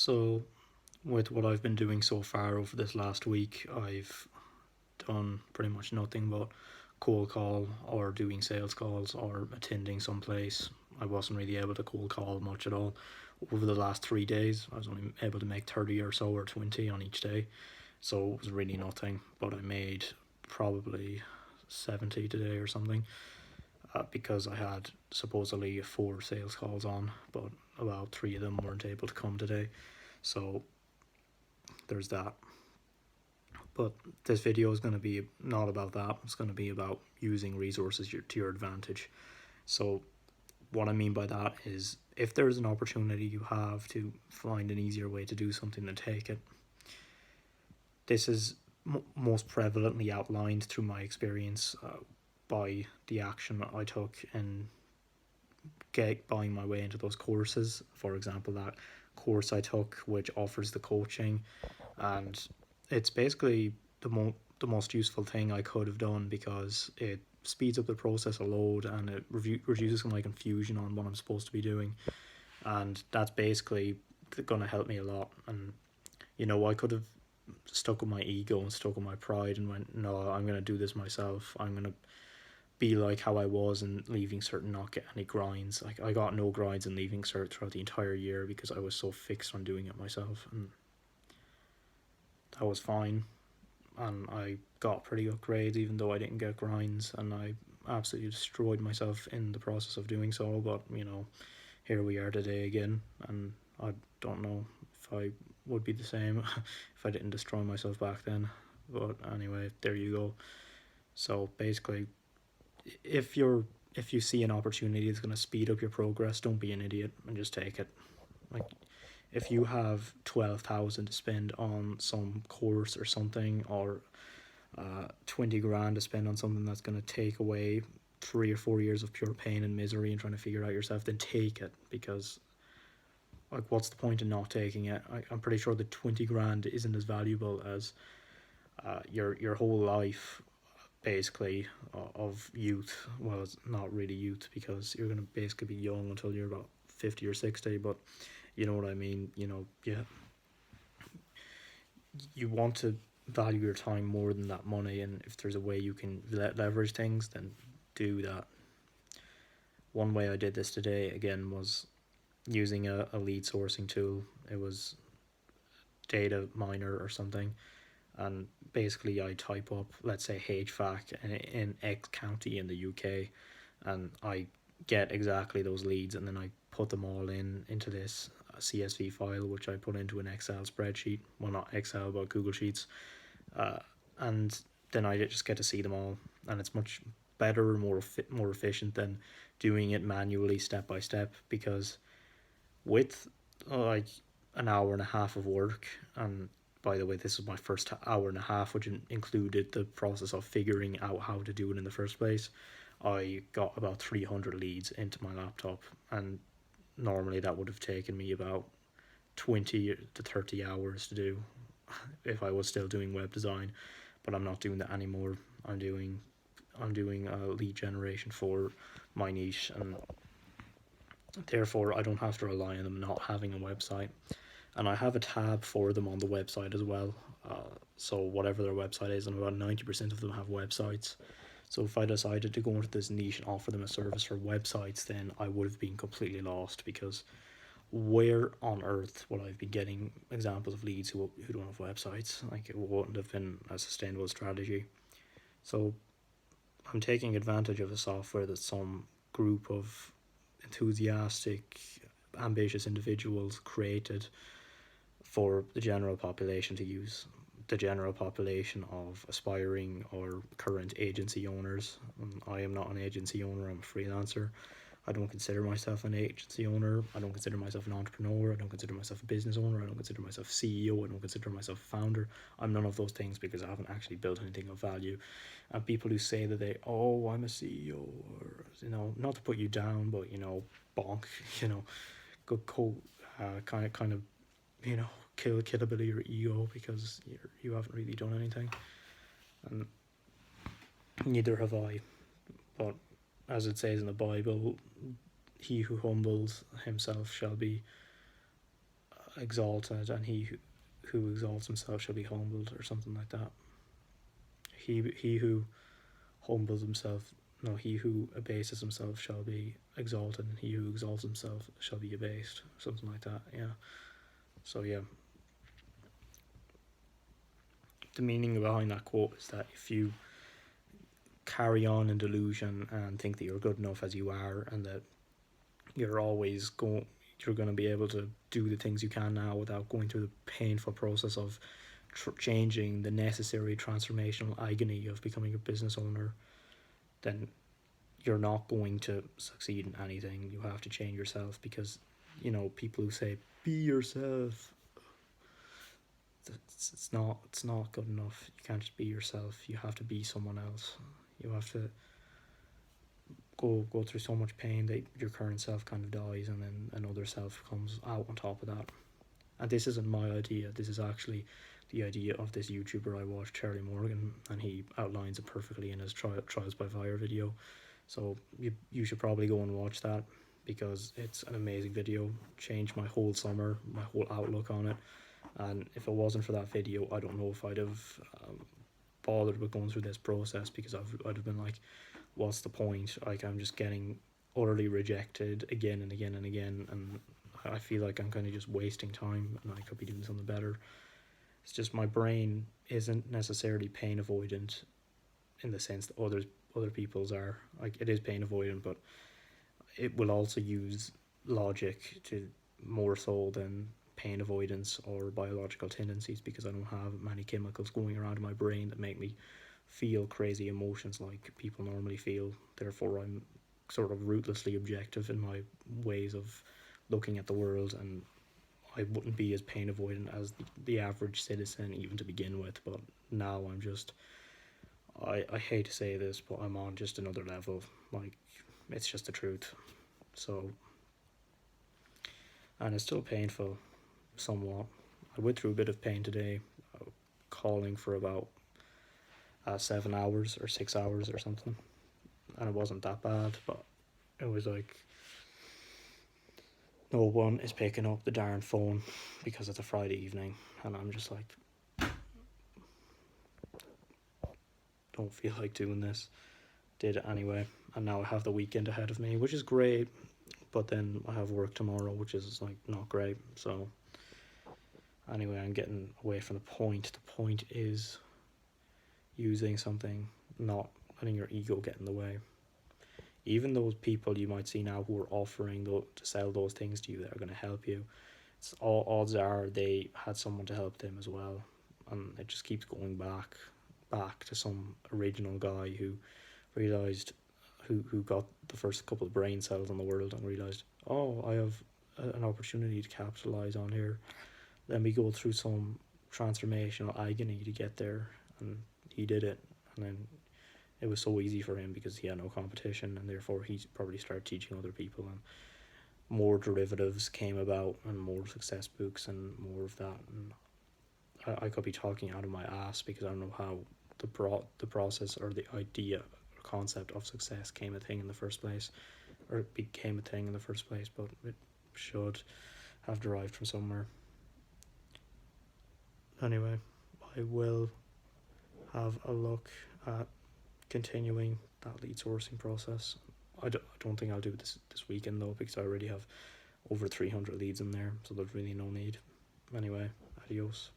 So, with what I've been doing so far over this last week, I've done pretty much nothing but cold call or doing sales calls or attending someplace. I wasn't really able to cold call much at all over the last 3 days. I was only able to make 30 or so or 20 on each day, so it was really nothing. But I made probably 70 today or something, because I had supposedly 4 sales calls on, but about 3 of them weren't able to come today. So there's that. But this video is going to be not about that. It's going to be about using resources to your advantage. So what I mean by that is, if there's an opportunity you have to find an easier way to do something, then take it. This is most prevalently outlined through my experience, by the action I took in buying my way into those courses. For example, that course I took which offers the coaching, and it's basically the most useful thing I could have done, because it speeds up the process a load and it reduces my confusion on what I'm supposed to be doing, and that's basically going to help me a lot. And I could have stuck with my ego and stuck with my pride and went, no, I'm going to do this myself. I'm going to be like how I was in Leaving Cert and not get any grinds. Like, I got no grinds in Leaving Cert throughout the entire year because I was so fixed on doing it myself, and that was fine. And I got pretty good grades even though I didn't get grinds, and I absolutely destroyed myself in the process of doing so. But here we are today again, and I don't know if I would be the same if I didn't destroy myself back then. But anyway, there you go. So basically, if you see an opportunity that's going to speed up your progress, don't be an idiot and just take it. Like, if you have 12,000 to spend on some course or something, or 20 grand to spend on something that's going to take away 3 or 4 years of pure pain and misery and trying to figure it out yourself, then take it. Because, like, what's the point in not taking it? I'm pretty sure the 20 grand isn't as valuable as your whole life, basically, of youth. Well, it's not really youth, because you're going to basically be young until you're about 50 or 60, but you know what I mean. Yeah, you want to value your time more than that money, and if there's a way you can leverage things, then do that. One way I did this today, again, was using a lead sourcing tool. It was Data Miner or something, and basically I type up, let's say, HVAC in X county in the UK, and I get exactly those leads, and then I put them all into this CSV file, which I put into an Excel spreadsheet. Well, not Excel, but Google Sheets, and then I just get to see them all, and it's much better, more efficient than doing it manually step by step. Because with like an hour and a half of work, and by the way, this was my first hour and a half, which included the process of figuring out how to do it in the first place, I got about 300 leads into my laptop, and normally that would have taken me about 20 to 30 hours to do if I was still doing web design. But I'm not doing that anymore. I'm doing lead generation for my niche, and therefore I don't have to rely on them not having a website. And I have a tab for them on the website as well. So whatever their website is, and about 90% of them have websites. So if I decided to go into this niche and offer them a service for websites, then I would have been completely lost, because where on earth would I be getting examples of leads who don't have websites? Like, it wouldn't have been a sustainable strategy. So I'm taking advantage of a software that some group of enthusiastic, ambitious individuals created for the general population to use. The general population of aspiring or current agency owners. I am not an agency owner, I'm a freelancer. I don't consider myself an agency owner. I don't consider myself an entrepreneur. I don't consider myself a business owner. I don't consider myself CEO. I don't consider myself a founder. I'm none of those things, because I haven't actually built anything of value. And people who say that I'm a CEO, or, not to put you down, but, bonk, go kind of, kill a bit of your ego, because you haven't really done anything, and neither have I. But as it says in the Bible, he who humbles himself shall be exalted, and who exalts himself shall be humbled, or something like that. He who humbles himself, no, he who abases himself shall be exalted, and he who exalts himself shall be abased, something like that. Yeah. So yeah, the meaning behind that quote is that if you carry on in delusion and think that you're good enough as you are, and that you're always you're going to be able to do the things you can now without going through the painful process of changing the necessary transformational agony of becoming a business owner, then you're not going to succeed in anything. You have to change yourself, because, you know, people who say be yourself, it's not good enough. You can't just be yourself. You have to be someone else. You have to go through so much pain that your current self kind of dies, and then another self comes out on top of that. And this isn't my idea. This is actually the idea of this YouTuber I watched, Charlie Morgan, and he outlines it perfectly in his Trials by Fire video. So you should probably go and watch that, because it's an amazing video. Changed my whole summer, my whole outlook on it. And if it wasn't for that video, I don't know if I'd have bothered with going through this process, because I'd have been like, what's the point? Like, I'm just getting utterly rejected again and again and again, and I feel like I'm kind of just wasting time, and I could be doing something better. It's just my brain isn't necessarily pain avoidant in the sense that other people's are. Like, it is pain avoidant, but it will also use logic to more so than pain avoidance or biological tendencies, because I don't have many chemicals going around in my brain that make me feel crazy emotions like people normally feel. Therefore, I'm sort of ruthlessly objective in my ways of looking at the world, and I wouldn't be as pain avoidant as the average citizen even to begin with. But now I'm just, I hate to say this, but I'm on just another level. Like, it's just the truth. So, and it's still painful somewhat. I went through a bit of pain today, calling for about 7 hours or 6 hours or something, and it wasn't that bad, but it was like, no one is picking up the darn phone because it's a Friday evening, and I'm just like, don't feel like doing this. Did it anyway, and now I have the weekend ahead of me, which is great, but then I have work tomorrow, which is like not great. So anyway, I'm getting away from the point. The point is using something, not letting your ego get in the way. Even those people you might see now who are offering to sell those things to you that are going to help you, it's all odds are they had someone to help them as well, and it just keeps going back to some original guy who realized, who got the first couple of brain cells in the world and realized, oh, I have an opportunity to capitalize on here. Let me go through some transformational agony to get there, and he did it. And then it was so easy for him because he had no competition, and therefore he probably started teaching other people, and more derivatives came about, and more success books, and more of that. And I could be talking out of my ass because I don't know how the process or the idea or concept of success came a thing in the first place, or it became a thing in the first place, but it should have derived from somewhere. Anyway, I will have a look at continuing that lead sourcing process. I don't think I'll do it this weekend though, because I already have over 300 leads in there, so there's really no need. Anyway, adios.